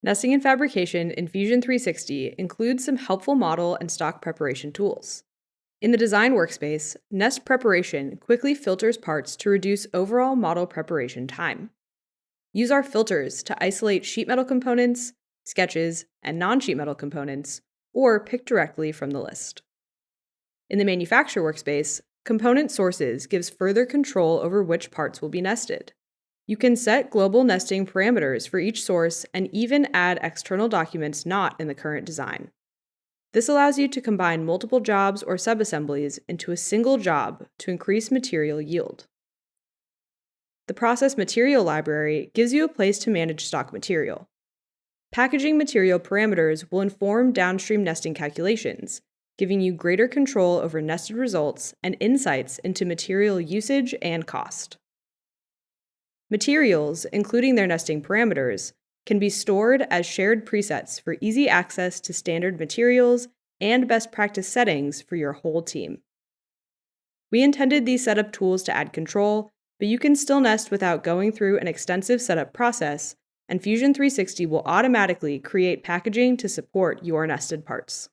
Nesting and fabrication in Fusion 360 includes some helpful model and stock preparation tools. In the design workspace, Nest Preparation quickly filters parts to reduce overall model preparation time. Use our filters to isolate sheet metal components, sketches, and non-sheet metal components, or pick directly from the list. In the manufacturer workspace, Component Sources gives further control over which parts will be nested. You can set global nesting parameters for each source and even add external documents not in the current design. This allows you to combine multiple jobs or subassemblies into a single job to increase material yield. The Process Material Library gives you a place to manage stock material. Packaging material parameters will inform downstream nesting calculations, giving you greater control over nested results and insights into material usage and cost. Materials, including their nesting parameters, can be stored as shared presets for easy access to standard materials and best practice settings for your whole team. We intended these setup tools to add control, but you can still nest without going through an extensive setup process, and Fusion 360 will automatically create packaging to support your nested parts.